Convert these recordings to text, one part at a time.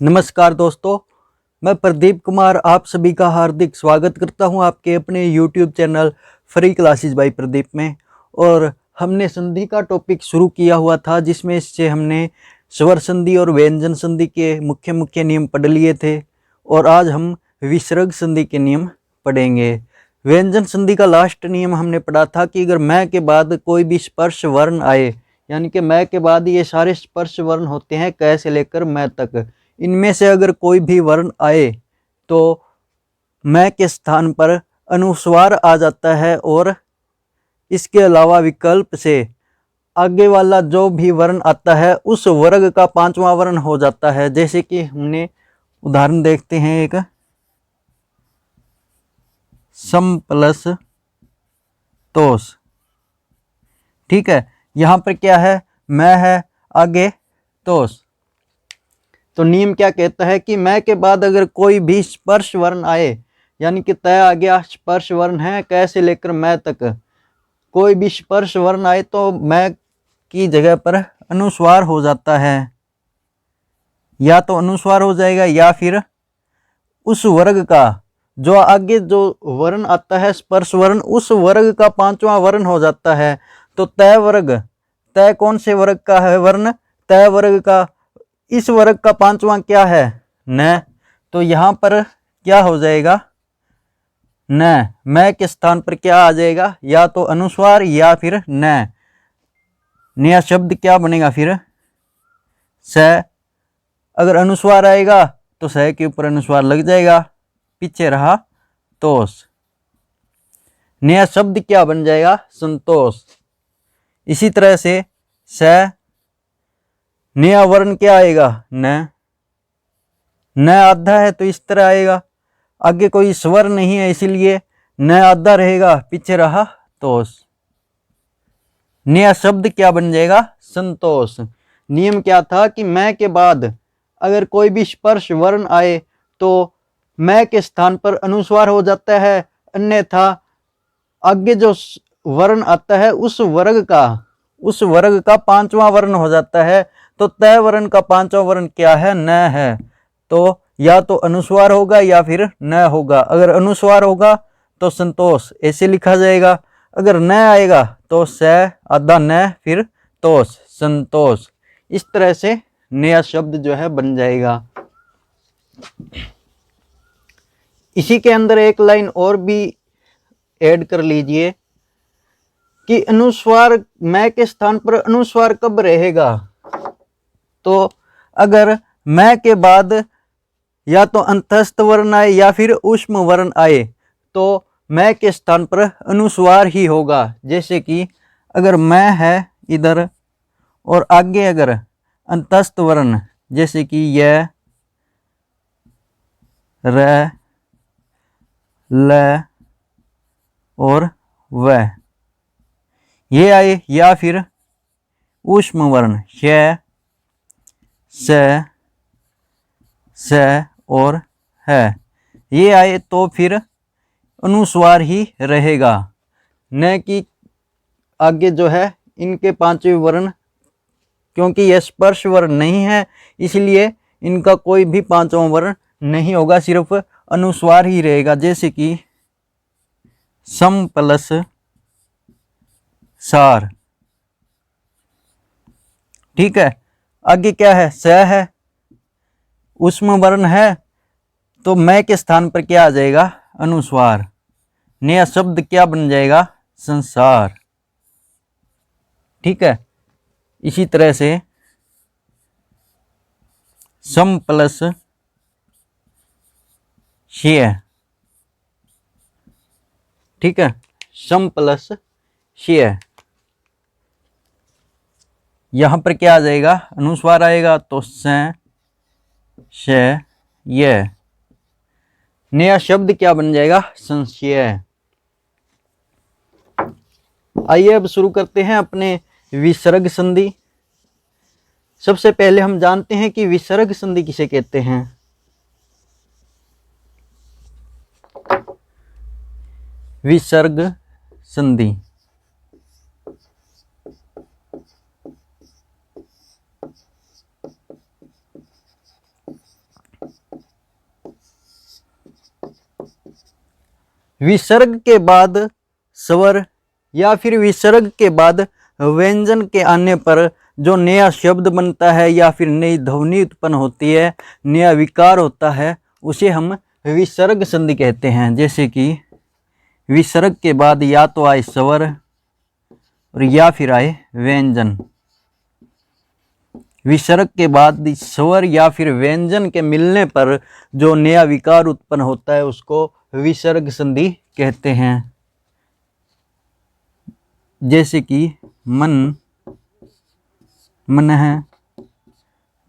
नमस्कार दोस्तों, मैं प्रदीप कुमार आप सभी का हार्दिक स्वागत करता हूं आपके अपने YouTube channel free classes bye Pradeep में। और हमने संधि का टॉपिक शुरू किया हुआ था जिसमें इससे हमने स्वर संधि और व्यंजन संधि के मुख्य मुख्य नियम पढ़ लिए थे और आज हम विसर्ग संधि के नियम पढ़ेंगे। व्यंजन संधि का लास्ट नियम हमने पढ़ा था कि अगर मैं के बाद कोई भी स्पर्श वर्ण आए, यानी कि मैं के बाद ये सारे स्पर्श वर्ण होते हैं क से लेकर मैं तक, इनमें से अगर कोई भी वर्ण आए तो मैं के स्थान पर अनुस्वार आ जाता है और इसके अलावा विकल्प से आगे वाला जो भी वर्ण आता है उस वर्ग का पांचवा वर्ण हो जाता है। जैसे कि हमने उदाहरण देखते हैं, एक सम प्लस तोस। ठीक है, यहां पर क्या है, मैं है, आगे तोस। तो नियम क्या कहता है कि मैं के बाद अगर कोई भी स्पर्श वर्ण आए, यानी कि तय आ गया स्पर्श वर्ण है क से लेकर मैं तक, कोई भी स्पर्श वर्ण आए तो मैं की जगह पर अनुस्वार हो जाता है। या तो अनुस्वार हो जाएगा या फिर उस वर्ग का जो आगे जो वर्ण आता है स्पर्श वर्ण, उस वर्ग का पांचवा वर्ण हो जाता है। तो तय वर्ग, तय कौन से वर्ग का है वर्ण, तय वर्ग का, इस वर्ग का पांचवा क्या है, न। तो यहां पर क्या हो जाएगा, न। मैं के स्थान पर क्या आ जाएगा, या तो अनुस्वार या फिर न। नया शब्द क्या बनेगा फिर, स। अगर अनुस्वार आएगा तो स के ऊपर अनुस्वार लग जाएगा, पीछे रहा तोष। नया शब्द क्या बन जाएगा, संतोष। इसी तरह से स, नया वर्ण क्या आएगा, न। न आधा है तो इस तरह आएगा, आगे कोई स्वर नहीं है इसीलिए न आधा रहेगा, पीछे रहा तोष। नया शब्द क्या बन जाएगा, संतोष। नियम क्या था कि मैं के बाद अगर कोई भी स्पर्श वर्ण आए तो मैं के स्थान पर अनुस्वार हो जाता है, अन्यथा आगे जो वर्ण आता है उस वर्ग का पांचवा वर्ण हो जाता है। तो तय वर्ण का पांचवा वर्ण क्या है, न है। तो या तो अनुस्वार होगा या फिर न होगा। अगर अनुस्वार होगा तो संतोष ऐसे लिखा जाएगा, अगर न आएगा तो स आधा न फिर तोष, संतोष। इस तरह से नया शब्द जो है बन जाएगा। इसी के अंदर एक लाइन और भी ऐड कर लीजिए कि अनुस्वार, मैं के स्थान पर अनुस्वार कब रहेगा। तो अगर मैं के बाद या तो अंतस्थ वर्ण आए या फिर ऊष्म वर्ण आए तो मैं के स्थान पर अनुस्वार ही होगा। जैसे कि अगर मैं है इधर और आगे अगर अंतस्थ वर्ण, जैसे कि य, र, ल और व ये आए, या फिर ऊष्म वर्ण श, स और है ये आए तो फिर अनुस्वार ही रहेगा, न कि आगे जो है इनके पांचवें वर्ण, क्योंकि यह स्पर्श वर्ण नहीं है इसलिए इनका कोई भी पांचवा वर्ण नहीं होगा, सिर्फ अनुस्वार ही रहेगा। जैसे कि सम प्लस सार। ठीक है, आगे क्या है, स है, ऊष्म वर्ण है तो मैं के स्थान पर क्या आ जाएगा, अनुस्वार। नया शब्द क्या बन जाएगा, संसार। ठीक है, इसी तरह से सम प्लस शेय। ठीक है, सम प्लस शेय, यहां पर क्या आ जाएगा, अनुस्वार आएगा तो स, श, य। नया शब्द क्या बन जाएगा, संशय। आइए अब शुरू करते हैं अपने विसर्ग संधि। सबसे पहले हम जानते हैं कि विसर्ग संधि किसे कहते हैं। विसर्ग संधि विसर्ग के बाद स्वर या फिर विसर्ग के बाद व्यंजन के आने पर जो नया शब्द बनता है या फिर नई ध्वनि उत्पन्न होती है, नया विकार होता है, उसे हम विसर्ग संधि कहते हैं। जैसे कि विसर्ग के बाद या तो आए स्वर और या फिर आए व्यंजन। विसर्ग के बाद स्वर या फिर व्यंजन के मिलने पर जो नया विकार उत्पन्न होता है उसको विसर्ग संधि कहते हैं। जैसे कि मन, मनः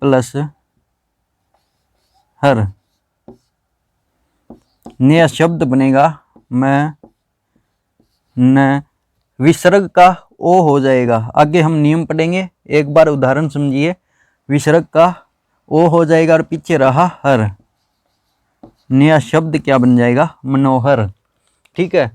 प्लस हर, नया शब्द बनेगा मैं, न, विसर्ग का ओ हो जाएगा। आगे हम नियम पढ़ेंगे, एक बार उदाहरण समझिए। विसर्ग का ओ हो जाएगा और पीछे रहा हर, नया शब्द क्या बन जाएगा? मनोहर। ठीक है,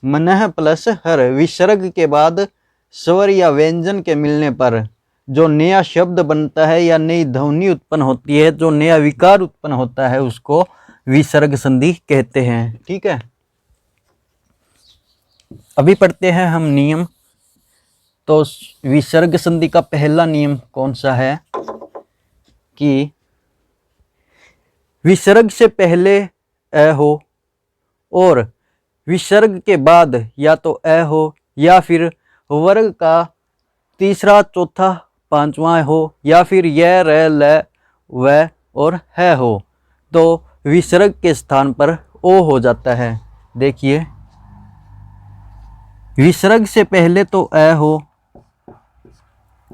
मनः प्लस हर, विसर्ग के बाद स्वर या व्यंजन के मिलने पर जो नया शब्द बनता है या नई ध्वनि उत्पन्न होती है, जो नया विकार उत्पन्न होता है, उसको विसर्ग संधि कहते हैं। ठीक है, अभी पढ़ते हैं हम नियम। तो विसर्ग संधि का पहला नियम कौन सा है कि विसर्ग से पहले अ हो और विसर्ग के बाद या तो अ हो या फिर वर्ग का तीसरा, चौथा, पांचवा हो या फिर य, र, ल, व और है हो, तो विसर्ग के स्थान पर ओ हो जाता है। देखिए, विसर्ग से पहले तो अ हो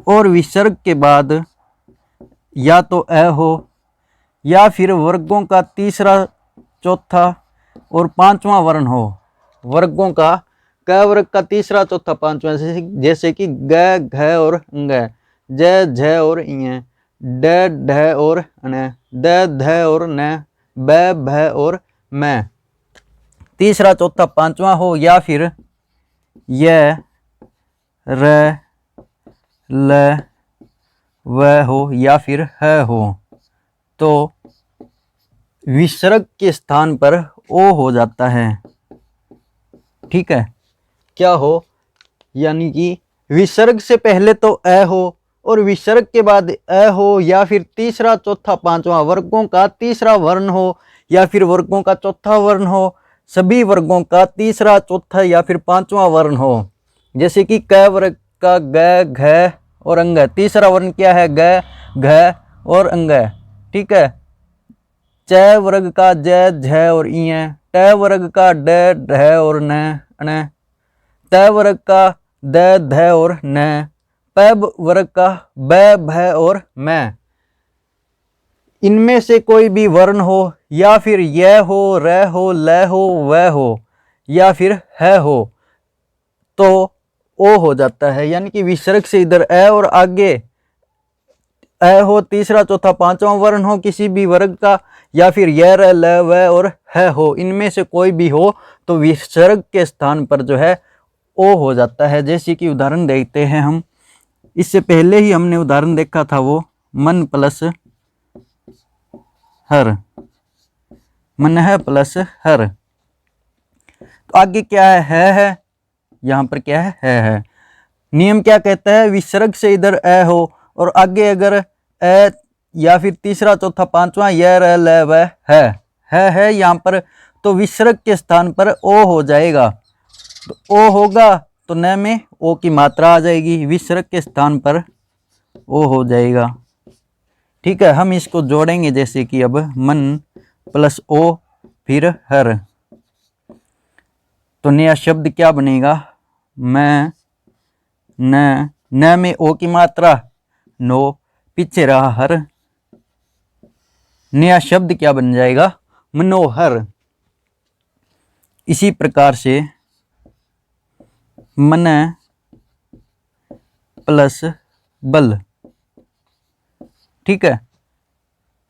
और विसर्ग के बाद या तो अ हो या फिर वर्गों का तीसरा, चौथा और पांचवा वर्ण हो। वर्गों का क वर्ग का तीसरा, चौथा, पांचवा, जैसे कि ग, घ और ङ, ज, झ और ञ, ड, ढ और ण, द, ध और न, ब, भ और म। तीसरा, चौथा, पांचवा हो या फिर य, र, ल, व हो या फिर ह हो, तो विसर्ग के स्थान पर ओ हो जाता है। ठीक है, क्या हो, यानी कि विसर्ग से पहले तो अ हो और विसर्ग के बाद अ हो या फिर तीसरा, चौथा, पांचवा वर्गों का तीसरा वर्ण हो या फिर वर्गों का चौथा वर्ण हो, सभी वर्गों का तीसरा, चौथा या फिर पांचवा वर्ण हो। जैसे कि क वर्ग का ग, घ और अंग, तीसरा वर्ण क्या है? ग, घ और अंग। ठीक है, च वर्ग का ज, झ और ञ, ट वर्ग का ड, ढ और न, ण, त वर्ग का द, ध और न, प वर्ग का ब, भ और म। इनमें से कोई भी वर्ण हो या फिर य हो, र हो, ल हो, व हो या फिर ह हो, तो ओ हो जाता है। यानी कि विसर्ग से इधर अ और आगे अ हो, तीसरा, चौथा, पांचवा वर्ण हो किसी भी वर्ग का, या फिर य, र, ल, व और ह हो, इनमें से कोई भी हो, तो विसर्ग के स्थान पर जो है ओ हो जाता है। जैसे कि उदाहरण देखते हैं हम, इससे पहले ही हमने उदाहरण देखा था, वो मन प्लस हर, मनः प्लस हर। तो आगे क्या है? यहाँ पर क्या है? नियम क्या कहता है? विसर्ग से इधर अ हो और आगे अगर अ या फिर तीसरा, चौथा, पांचवा य, र, ल, व है यहाँ पर, तो विसर्ग के स्थान पर ओ हो जाएगा। तो ओ होगा तो न में ओ की मात्रा आ जाएगी, विसर्ग के स्थान पर ओ हो जाएगा। ठीक है, हम इसको जोड़ेंगे। जैसे कि अब मन प्लस ओ फिर हर, तो नया शब्द क्या बनेगा? मैं, न में ओ की मात्रा नो, पीछे रहा हर, नया शब्द क्या बन जाएगा? मनोहर। इसी प्रकार से मन प्लस बल। ठीक है,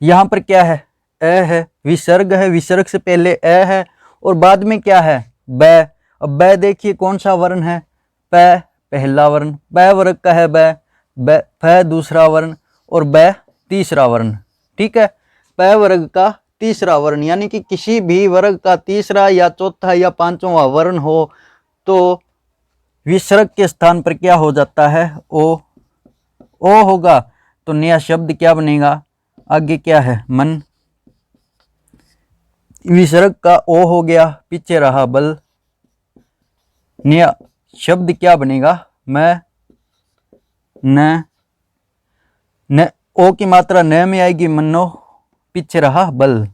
यहां पर क्या है? अ है, विसर्ग है, विसर्ग से पहले अ है और बाद में क्या है? ब। अब ब देखिए कौन सा वर्ण है? प पहला वर्ण, प वर्ग का है ब, फ दूसरा वर्ण और ब तीसरा वर्ण। ठीक है, प वर्ग का तीसरा वर्ण, यानी कि किसी भी वर्ग का तीसरा या चौथा या पांचवा वर्ण हो तो विसर्ग के स्थान पर क्या हो जाता है? ओ होगा। तो नया शब्द क्या बनेगा? आगे क्या है? मन। विसर्ग का ओ हो गया, पीछे रहा बल। नया शब्द क्या बनेगा? मैं, न ओ की मात्रा न में आएगी, मनो, पीछे रहा बल।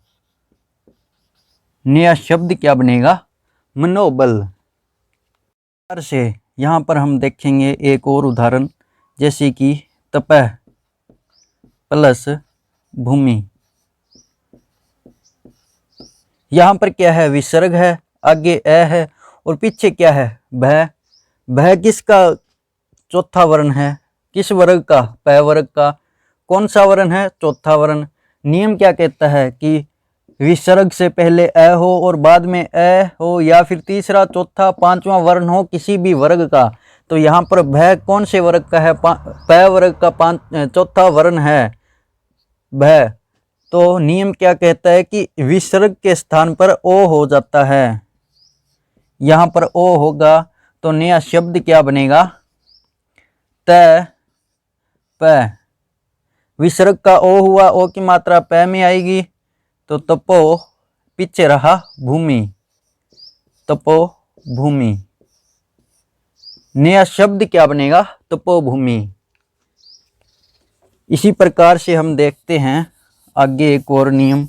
नया शब्द क्या बनेगा? मनोबल। से यहाँ पर हम देखेंगे एक और उदाहरण, जैसे कि तपह प्लस भूमि। यहाँ पर क्या है? विसर्ग है, आगे ए है और पीछे क्या है? भय। भय किसका चौथा वर्ण है? किस वर्ग का? प वर्ग का। कौन सा वर्ण है? चौथा वर्ण। नियम क्या कहता है कि विसर्ग से पहले अ हो और बाद में ए हो, या फिर तीसरा चौथा पांचवा वर्ण हो किसी भी वर्ग का। तो यहाँ पर भय कौन से वर्ग का है? प वर्ग का चौथा वर्ण है भय। तो नियम क्या कहता है कि विसर्ग के स्थान पर ओ हो जाता है। यहाँ पर ओ होगा तो नया शब्द क्या बनेगा? त प। विसर्ग का ओ हुआ, ओ की मात्रा प में आएगी, तो तपो, पीछे रहा भूमि, तपो भूमि। नया शब्द क्या बनेगा? तपोभूमि। इसी प्रकार से हम देखते हैं आगे एक और नियम।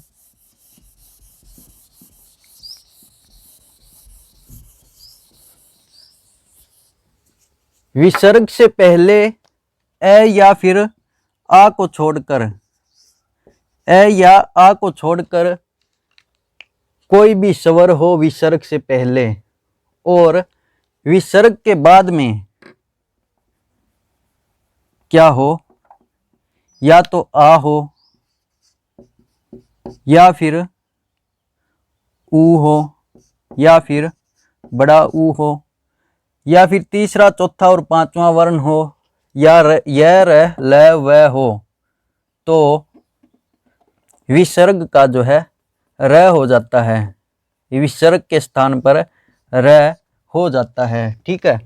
विसर्ग से पहले ए या फिर आ को छोड़कर, ए या आ को छोड़कर कोई भी स्वर हो विसर्ग से पहले, और विसर्ग के बाद में क्या हो? या तो आ हो, या फिर ऊ हो, या फिर बड़ा ऊ हो, या फिर तीसरा चौथा और पांचवा वर्ण हो, या यह रह ल व हो, तो विसर्ग का जो है र हो जाता है। विसर्ग के स्थान पर र हो जाता है। ठीक है,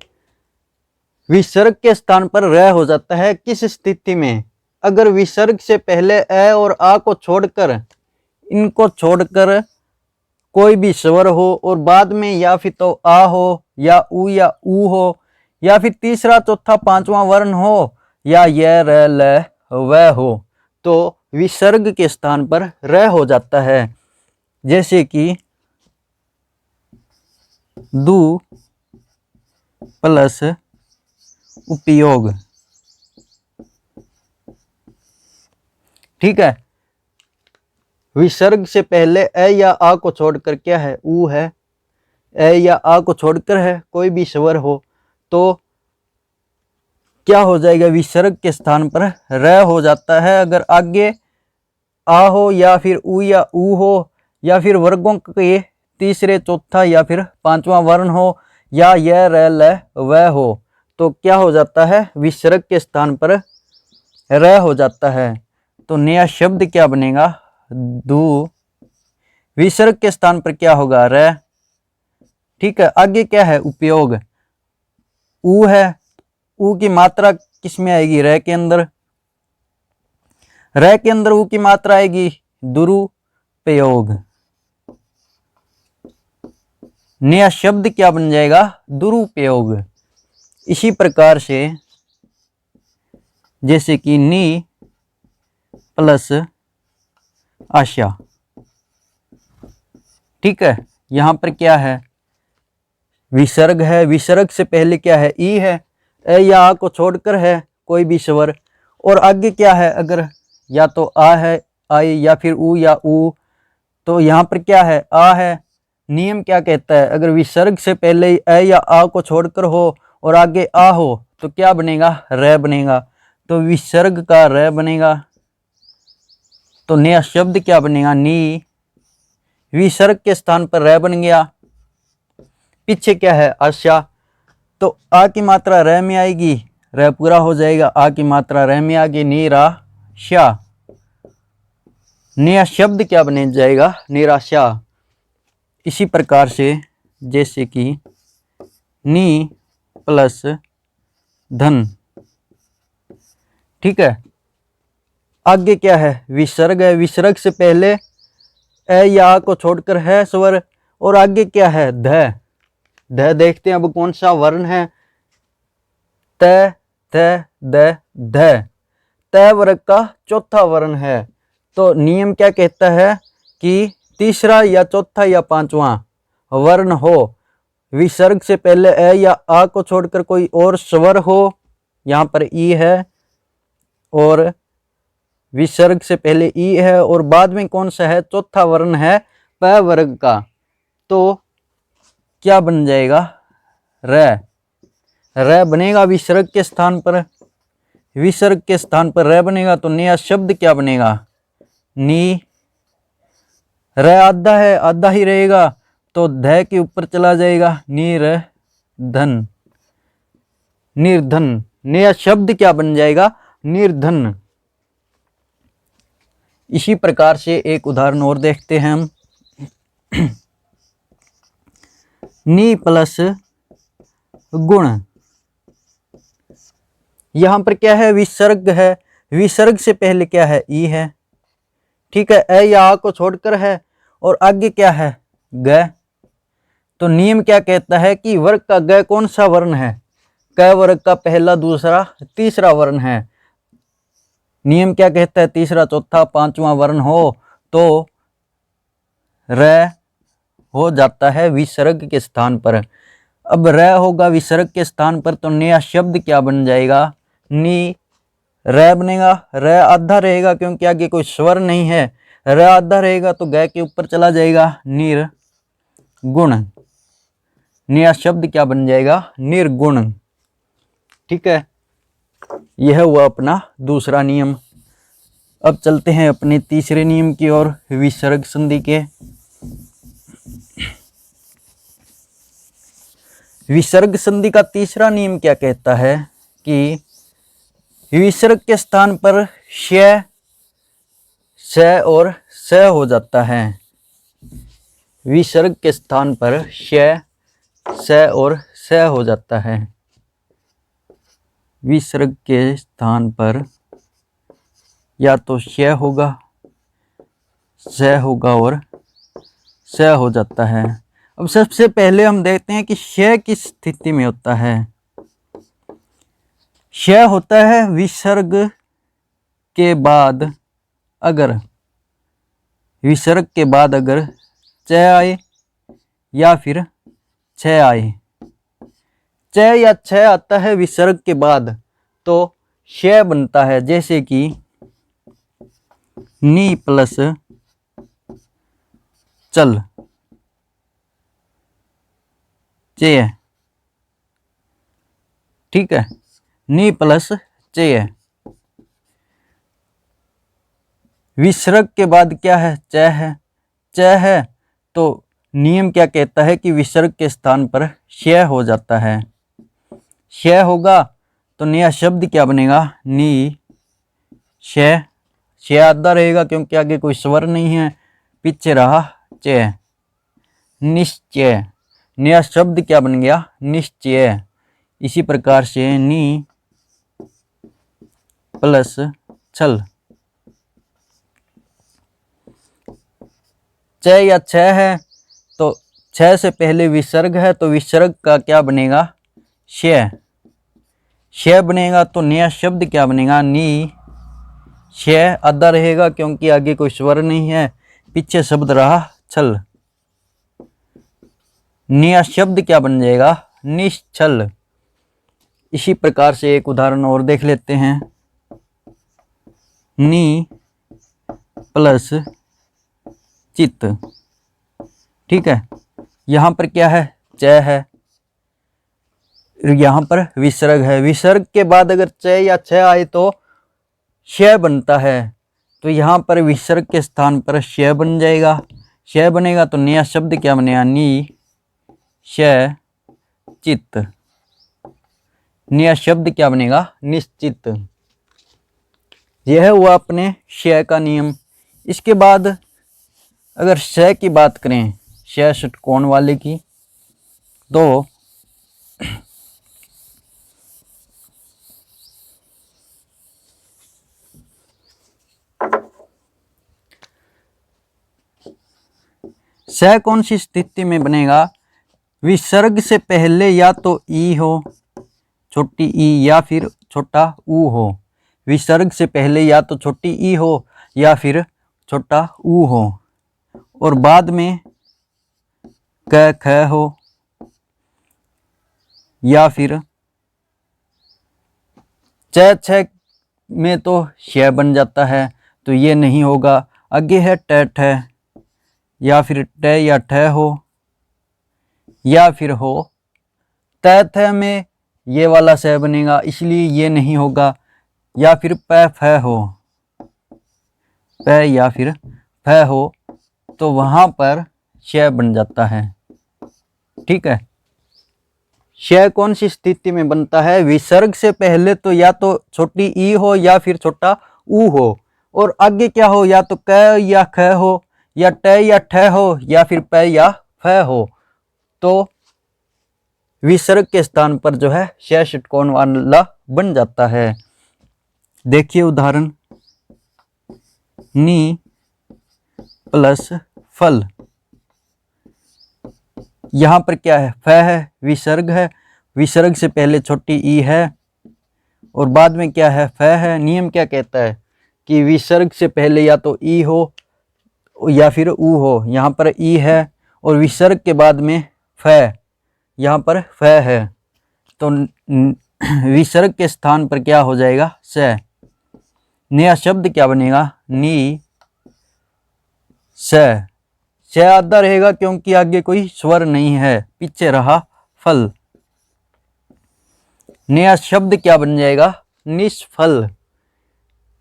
विसर्ग के स्थान पर र हो जाता है किस स्थिति में? अगर विसर्ग से पहले ए और आ को छोड़कर, इनको छोड़कर कोई भी स्वर हो और बाद में या फिर तो आ हो या ऊ हो, या फिर तीसरा चौथा पांचवा वर्ण हो, या य र ल व हो, तो विसर्ग के स्थान पर र हो जाता है। जैसे कि दू प्लस उपयोग। ठीक है, विसर्ग से पहले ए या आ को छोड़कर क्या है? ऊ है। ए या आ को छोड़कर है कोई भी स्वर हो, तो क्या हो जाएगा? विसर्ग के स्थान पर र हो जाता है। अगर आगे आ हो या फिर ऊ या ऊ हो, या फिर वर्गों के तीसरे चौथा या फिर पांचवा वर्ण हो, या य र ल व हो, तो क्या हो जाता है? विसर्ग के स्थान पर र हो जाता है। तो नया शब्द क्या बनेगा? दू। विसर्ग के स्थान पर क्या होगा? र। ठीक है, आगे क्या है? उपयोग। ऊ है, ऊ की मात्रा किस में आएगी? र के अंदर। र के अंदर ऊ की मात्रा आएगी दुरुपयोग। नया शब्द क्या बन जाएगा? दुरुपयोग। इसी प्रकार से जैसे कि नी प्लस आशा। ठीक है, यहां पर क्या है? विसर्ग है, विसर्ग से पहले क्या है? ई है। ए या आ को छोड़कर है कोई भी स्वर, और आगे क्या है? अगर या तो आ है, आई, या फिर ऊ या ऊ, तो यहाँ पर क्या है? आ है। नियम क्या कहता है? अगर विसर्ग से पहले ए या आ को छोड़कर हो और आगे आ हो, तो क्या बनेगा? र बनेगा। तो विसर्ग का र बनेगा, तो नया शब्द क्या बनेगा? नी। विसर्ग के स्थान पर र बन गया, पीछे क्या है? आशा। तो आ की मात्रा र में आएगी, र पूरा हो जाएगा। आ की मात्रा र में आ गई, नी रा शा। नया शब्द क्या बन जाएगा? निराशा। इसी प्रकार से जैसे कि नी प्लस धन, ठीक है। आगे क्या है? विसर्ग है। विसर्ग से पहले ए या आ को छोड़कर है स्वर, और आगे क्या है? ध। ध देखते हैं अब कौन सा वर्ण है। त, थ, द, ध। त वर्ग का चौथा वर्ण है। तो नियम क्या कहता है कि तीसरा या चौथा या पांचवा वर्ण हो, विसर्ग से पहले ए या आ को छोड़कर कोई और स्वर हो, यहाँ पर ई है, और विसर्ग से पहले ई है, और बाद में कौन सा है? चौथा वर्ण है प वर्ग का। तो क्या बन जाएगा? र। र बनेगा विसर्ग के स्थान पर। विसर्ग के स्थान पर र बनेगा तो नया शब्द क्या बनेगा? नी। र आधा है, आधा ही रहेगा, तो ध के ऊपर चला जाएगा, निर्धन। निर्धन। नया शब्द क्या बन जाएगा? निर्धन। इसी प्रकार से एक उदाहरण और देखते हैं हम। नी प्लस गुण। यहां पर क्या है? विसर्ग है। विसर्ग से पहले क्या है? ई है, ठीक है। ए या आ को छोड़कर है, और आगे क्या है? ग। तो नियम क्या कहता है कि वर्ग का ग कौन सा वर्ण है? क वर्ग का पहला, दूसरा, तीसरा वर्ण है। नियम क्या कहता है? तीसरा, चौथा, पांचवा वर्ण हो तो र हो जाता है विसर्ग के स्थान पर। अब र होगा विसर्ग के स्थान पर, तो नया शब्द क्या बन जाएगा? नी। र बनेगा। र आधा रहेगा क्योंकि आगे कोई स्वर नहीं है। र आधा रहेगा तो ग के ऊपर चला जाएगा, निर्गुण। नया शब्द क्या बन जाएगा? निर्गुण, ठीक है। यह हुआ अपना दूसरा नियम। अब चलते हैं अपने तीसरे नियम की ओर, विसर्ग संधि के। विसर्ग संधि का तीसरा नियम क्या कहता है कि विसर्ग के स्थान पर श, स और स हो जाता है। विसर्ग के स्थान पर श, स और स हो जाता है। विसर्ग के स्थान पर या तो श होगा, स होगा और स हो जाता है। अब सबसे पहले हम देखते हैं कि श किस स्थिति में होता है। श होता है विसर्ग के बाद अगर, विसर्ग के बाद अगर च आए या फिर छ आए। च या छ आता है विसर्ग के बाद तो श बनता है, जैसे कि नी प्लस चल, चे, ठीक है। नी प्लस चे। विसर्ग के बाद क्या है? च है। च है तो नियम क्या कहता है कि विसर्ग के स्थान पर श हो जाता है। श होगा तो नया शब्द क्या बनेगा? नी श। श आधा रहेगा क्योंकि आगे कोई स्वर नहीं है, पीछे रहा च, निश्चय। नया शब्द क्या बन गया? निश्चय। इसी प्रकार से नी प्लस छल। च या छ है तो छ से पहले विसर्ग है तो विसर्ग का क्या बनेगा? श। श बनेगा तो नया शब्द क्या बनेगा? नी श आधा रहेगा क्योंकि आगे कोई स्वर नहीं है, पीछे शब्द रहा छल। नया शब्द क्या बन जाएगा? निश्चल। इसी प्रकार से एक उदाहरण और देख लेते हैं। नी प्लस चित, ठीक है। यहां पर क्या है? च है, यहां पर विसर्ग है। विसर्ग के बाद अगर च या छ आए तो श बनता है, तो यहां पर विसर्ग के स्थान पर श बन जाएगा। श बनेगा तो नया शब्द क्या बनेगा? नी श चित। नया शब्द क्या बनेगा? निश्चित। यह हुआ अपने श का नियम। इसके बाद अगर श की बात करें, श षटकोण वाले की, तो श कौन सी स्थिति में बनेगा? विसर्ग से पहले या तो ई हो, छोटी ई, या फिर छोटा ऊ हो। विसर्ग से पहले या तो छोटी ई हो या फिर छोटा ऊ हो, और बाद में क ख हो, या फिर च छ में तो श बन जाता है, तो ये नहीं होगा। आगे है ट ठ, या फिर ट या ठ हो, या फिर हो त थ में ये वाला स बनेगा, इसलिए ये नहीं होगा। या फिर प फ हो, प या फिर फ हो, तो वहाँ पर श बन जाता है। ठीक है। श कौन सी स्थिति में बनता है? विसर्ग से पहले तो या तो छोटी ई हो या फिर छोटा ऊ हो, और आगे क्या हो? या तो क या ख हो, या ट या ठ हो, या फिर प या फ हो। तो विसर्ग के स्थान पर जो है श षटकोण वाला बन जाता है। देखिए उदाहरण, नी प्लस फल। यहाँ पर क्या है? फ है, विसर्ग है, विसर्ग से पहले छोटी ई है, और बाद में क्या है? फ है। नियम क्या कहता है कि विसर्ग से पहले या तो ई हो या फिर ऊ हो। यहाँ पर ई है, और विसर्ग के बाद में फ, यहाँ पर फ है, तो विसर्ग के स्थान पर क्या हो जाएगा? स। नया शब्द क्या बनेगा? नी स। स आधा रहेगा क्योंकि आगे कोई स्वर नहीं है, पीछे रहा फल। नया शब्द क्या बन जाएगा? निष्फल।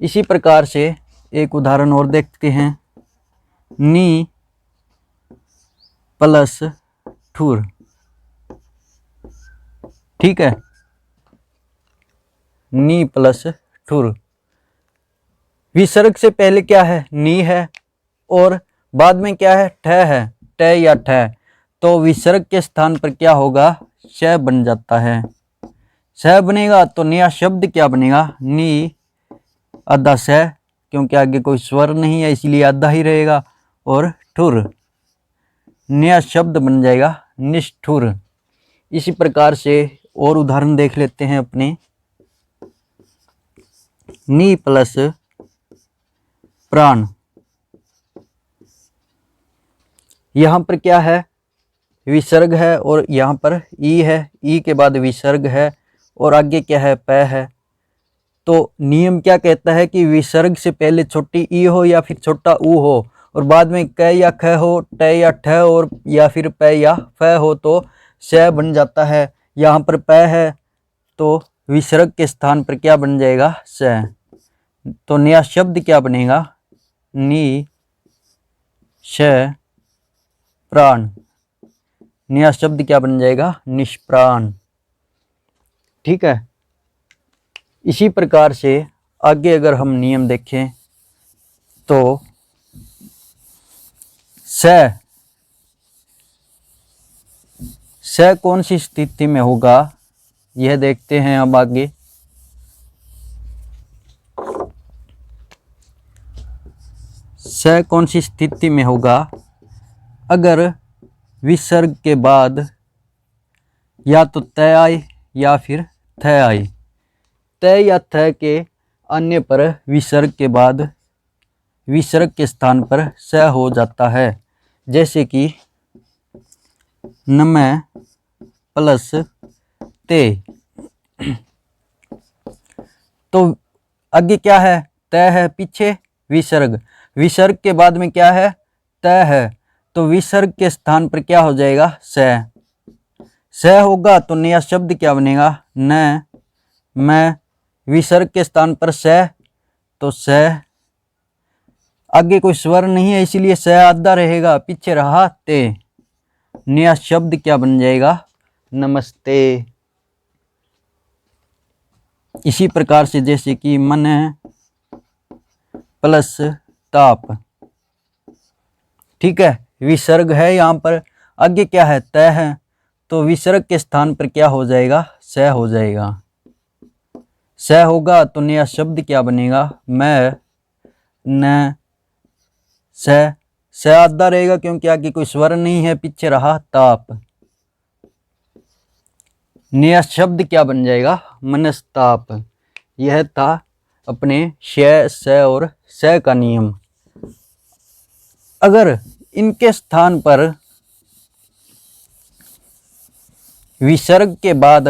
इसी प्रकार से एक उदाहरण और देखते हैं, नी प्लस ठुर। ठीक है, नी प्लस ठुर। विसर्ग से पहले क्या है? नी है, और बाद में क्या है? ठ है, ट या ठ, तो विसर्ग के स्थान पर क्या होगा? श बन जाता है। श बनेगा तो नया शब्द क्या बनेगा? नी आधा स, क्योंकि आगे कोई स्वर नहीं है इसलिए आधा ही रहेगा, और ठुर, नया शब्द बन जाएगा निष्ठुर। इसी प्रकार से और उदाहरण देख लेते हैं अपने, नी प्लस प्राण। यहाँ पर क्या है? विसर्ग है, और यहाँ पर ई है, ई के बाद विसर्ग है, और आगे क्या है? प है। तो नियम क्या कहता है कि विसर्ग से पहले छोटी ई हो या फिर छोटा ऊ हो, और बाद में क या ख हो, ट या ठ, और या फिर प या फ हो, तो स बन जाता है। यहाँ पर प है, तो विसर्ग के स्थान पर क्या बन जाएगा? स। तो नया शब्द क्या बनेगा? नी श प्राण। नया शब्द क्या बन जाएगा? निष्प्राण। ठीक है। इसी प्रकार से आगे अगर हम नियम देखें तो स कौन सी स्थिति में होगा, यह देखते हैं अब आगे। स कौन सी स्थिति में होगा? अगर विसर्ग के बाद या तो त आए या फिर थ आए। त या थ के आने पर विसर्ग के बाद विसर्ग के स्थान पर स हो जाता है। जैसे कि नमः प्लस ते, तो आगे क्या है? त है, पीछे विसर्ग, विसर्ग के बाद में क्या है? त है, तो विसर्ग के स्थान पर क्या हो जाएगा? स। स होगा तो नया शब्द क्या बनेगा? न मैं, विसर्ग के स्थान पर स, तो स, आगे कोई स्वर नहीं है इसलिए स आधा रहेगा, पीछे रहा ते। नया शब्द क्या बन जाएगा? नमस्ते। इसी प्रकार से जैसे कि मन प्लस ताप। ठीक है, विसर्ग है यहाँ पर, आगे क्या है, त है, तो विसर्ग के स्थान पर क्या हो जाएगा, स हो जाएगा। स होगा तो नया शब्द क्या बनेगा, मैं, न, स आधा रहेगा क्योंकि आगे कोई स्वर नहीं है, पीछे रहा ताप। नया शब्द क्या बन जाएगा, मनस्ताप। यह था अपने श, स और स का नियम। अगर इनके स्थान पर विसर्ग के बाद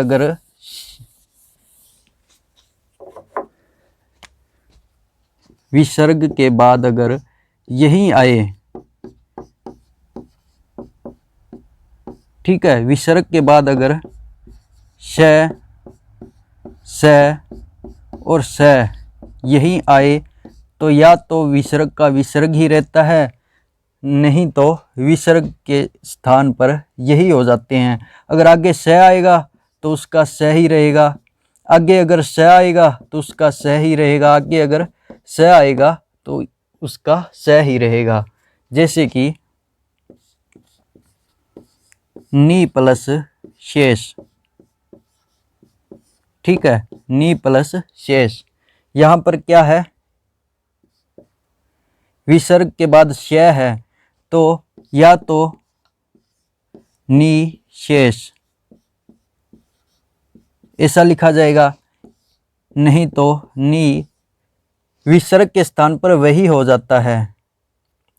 अगर यही आए, ठीक है, विसर्ग के बाद अगर श, स और स यही आए तो या तो विसर्ग का विसर्ग ही रहता है, नहीं तो विसर्ग के स्थान पर यही हो जाते हैं। अगर आगे स आएगा तो उसका स ही रहेगा, आगे अगर स आएगा तो उसका स ही रहेगा, आगे अगर स आएगा तो उसका स ही रहेगा। जैसे कि नी प्लस शेष, ठीक है, नी प्लस शेष। यहाँ पर क्या है, विसर्ग के बाद श है तो या तो नी शेष ऐसा लिखा जाएगा, नहीं तो नी विसर्ग के स्थान पर वही हो जाता है।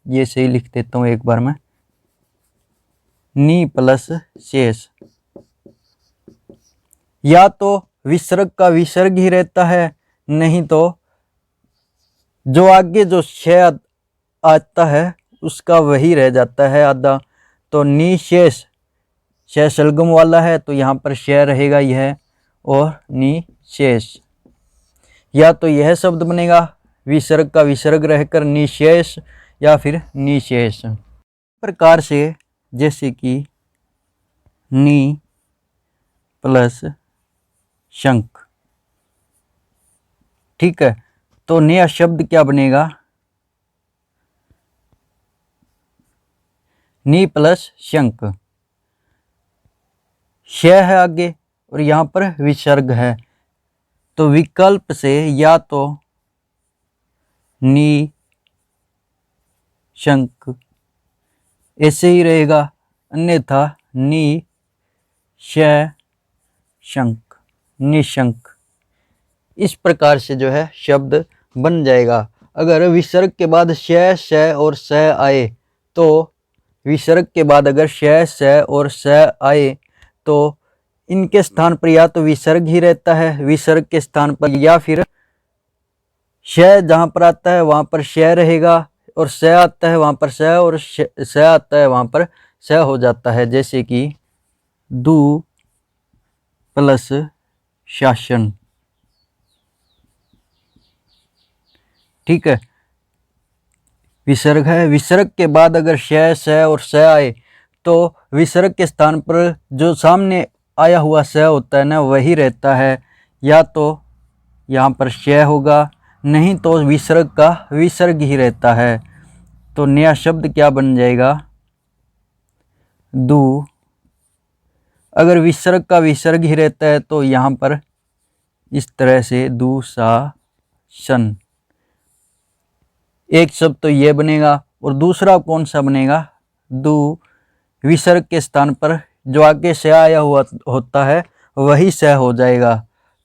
ये सही लिख देता हूँ एक बार में, नी प्लस शेष। या तो विसर्ग का विसर्ग ही रहता है, नहीं तो जो आगे जो श आता है उसका वही रह जाता है आधा। तो निशेष, श शलगम वाला है तो यहाँ पर श रहेगा यह, और निशेष। या तो यह शब्द बनेगा विसर्ग का विसर्ग रहकर निशेष, या फिर निशेष। प्रकार से जैसे कि नी प्लस शंख, ठीक है, तो नया शब्द क्या बनेगा, नी प्लस शंख। श है आगे और यहाँ पर विसर्ग है, तो विकल्प से या तो नी शंख ऐसे ही रहेगा, अन्यथा नी श शंख, निशंक। इस प्रकार से जो है शब्द बन जाएगा। अगर विसर्ग के बाद श, श और स आए तो विसर्ग के बाद अगर श, स और स आए तो इनके स्थान पर या तो विसर्ग ही रहता है विसर्ग के स्थान पर, या फिर श जहाँ पर आता है वहाँ पर श रहेगा, और स आता है वहाँ पर स, और स आता है वहाँ पर स हो जाता है। जैसे कि दू प्लस शासन, ठीक है, विसर्ग है, विसर्ग के बाद अगर श, स और स आए तो विसर्ग के स्थान पर जो सामने आया हुआ स होता है ना वही रहता है, या तो यहाँ पर श होगा, नहीं तो विसर्ग का विसर्ग ही रहता है। तो नया शब्द क्या बन जाएगा, दू। अगर विसर्ग का विसर्ग ही रहता है तो यहाँ पर इस तरह से दुशासन, एक शब्द तो ये बनेगा, और दूसरा कौन सा बनेगा, दू विसर्ग के स्थान पर जो आगे से आया हुआ होता है वही स हो जाएगा,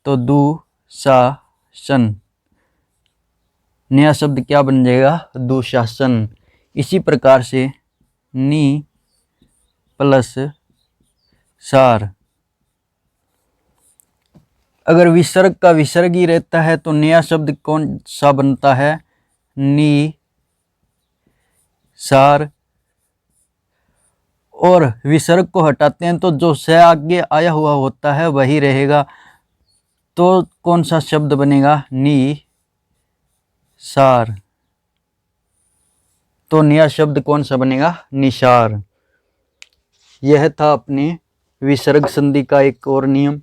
तो दुशासन। नया शब्द क्या बन जाएगा, दुशासन। इसी प्रकार से नी प्लस सार, अगर विसर्ग का विसर्ग ही रहता है तो नया शब्द कौन सा बनता है, नी सार, और विसर्ग को हटाते हैं तो जो स आगे आया हुआ होता है वही रहेगा, तो कौन सा शब्द बनेगा, नी सार। तो नया शब्द कौन सा बनेगा, निशार। यह था अपने विसर्ग संधि का एक और नियम।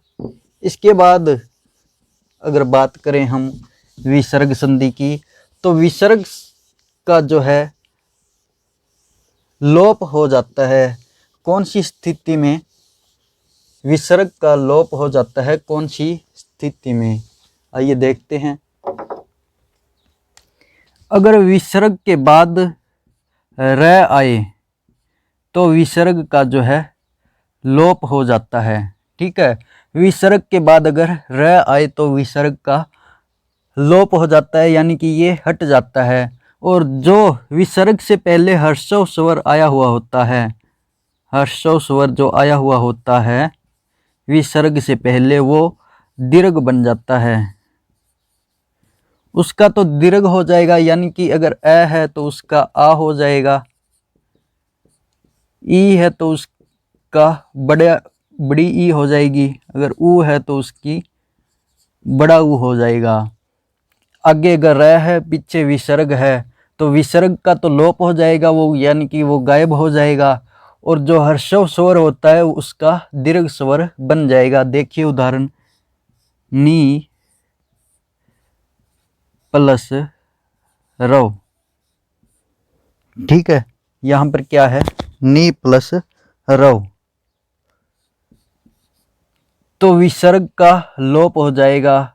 इसके बाद अगर बात करें हम विसर्ग संधि की, तो विसर्ग का जो है लोप हो जाता है, कौन सी स्थिति में विसर्ग का लोप हो जाता है, कौन सी स्थिति में? आइए देखते हैं। अगर विसर्ग के बाद र आए तो विसर्ग का जो है लोप हो जाता है। ठीक है, विसर्ग के बाद अगर र आए तो विसर्ग का लोप हो जाता है, यानी कि ये हट जाता है। और जो विसर्ग से पहले हर्षव स्वर आया हुआ होता है, हर्षव स्वर जो आया हुआ होता है विसर्ग से पहले, वो दीर्घ बन जाता है। उसका तो दीर्घ हो जाएगा, यानी कि अगर अ है तो उसका आ हो जाएगा, ई है तो उसका बड़ी ई हो जाएगी, अगर ऊ है तो उसकी बड़ा ऊ हो जाएगा। आगे अगर र है, पीछे विसर्ग है, तो विसर्ग का तो लोप हो जाएगा, वो यानी कि वो गायब हो जाएगा। और जो हर्षव स्वर होता है उसका दीर्घ स्वर बन जाएगा। देखिए उदाहरण, नी प्लस रव। ठीक है, यहाँ पर क्या है, नी प्लस रव, तो विसर्ग का लोप हो जाएगा,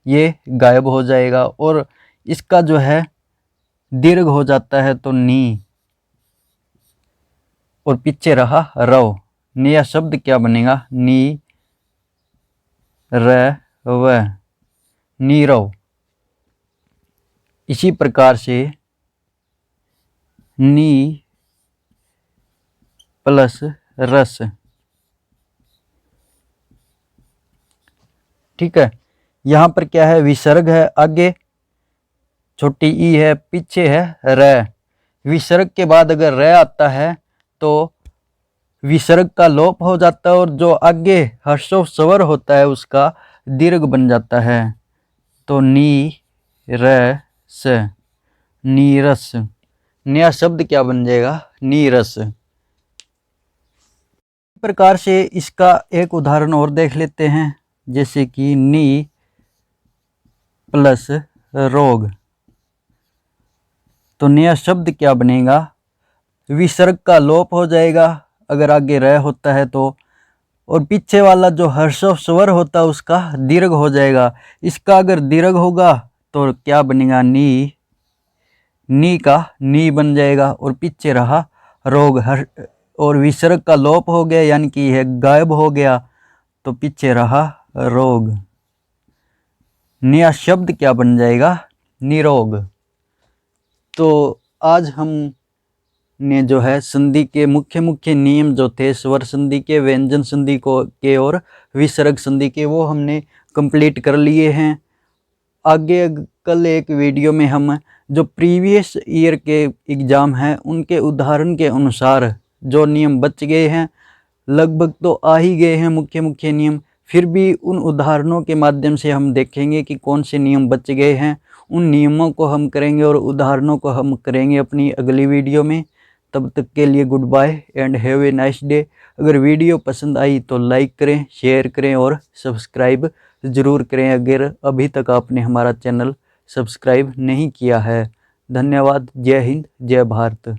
ये गायब हो जाएगा। और इसका जो है दीर्घ हो जाता है, तो नी, और पीछे रहा रव। नया शब्द क्या बनेगा, नी र व, नीरव। इसी प्रकार से नी प्लस रस। ठीक है, यहाँ पर क्या है, विसर्ग है, आगे छोटी ई है, पीछे है र। विसर्ग के बाद अगर र आता है तो विसर्ग का लोप हो जाता है, और जो आगे हर्षव स्वर होता है उसका दीर्घ बन जाता है, तो नी र स, नीरस। नया शब्द क्या बन जाएगा, नीरस। इस प्रकार से इसका एक उदाहरण और देख लेते हैं, जैसे कि नी प्लस रोग, तो नया शब्द क्या बनेगा, विसर्ग का लोप हो जाएगा अगर आगे र होता है तो, और पीछे वाला जो हर्षव स्वर होता है उसका दीर्घ हो जाएगा। इसका अगर दीर्घ होगा तो क्या बनेगा, नी का नी बन जाएगा, और पीछे रहा रोग, और विसर्ग का लोप हो गया, यानी कि यह गायब हो गया, तो पीछे रहा रोग। नया शब्द क्या बन जाएगा, निरोग। तो आज हम ने जो है संधि के मुख्य नियम जो थे, स्वर संधि के, व्यंजन संधि के और विसर्ग संधि के, वो हमने कंप्लीट कर लिए हैं। आगे कल एक वीडियो में हम जो प्रीवियस ईयर के एग्ज़ाम हैं उनके उदाहरण के अनुसार जो नियम बच गए हैं, लगभग तो आ ही गए हैं मुख्य नियम, फिर भी उन उदाहरणों के माध्यम से हम देखेंगे कि कौन से नियम बच गए हैं। उन नियमों को हम करेंगे और उदाहरणों को हम करेंगे अपनी अगली वीडियो में। तब तक के लिए goodbye and have a nice day. अगर वीडियो पसंद आई तो लाइक करें, शेयर करें और सब्सक्राइब ज़रूर करें अगर अभी तक आपने हमारा चैनल सब्सक्राइब नहीं किया है। धन्यवाद। जय हिंद, जय भारत।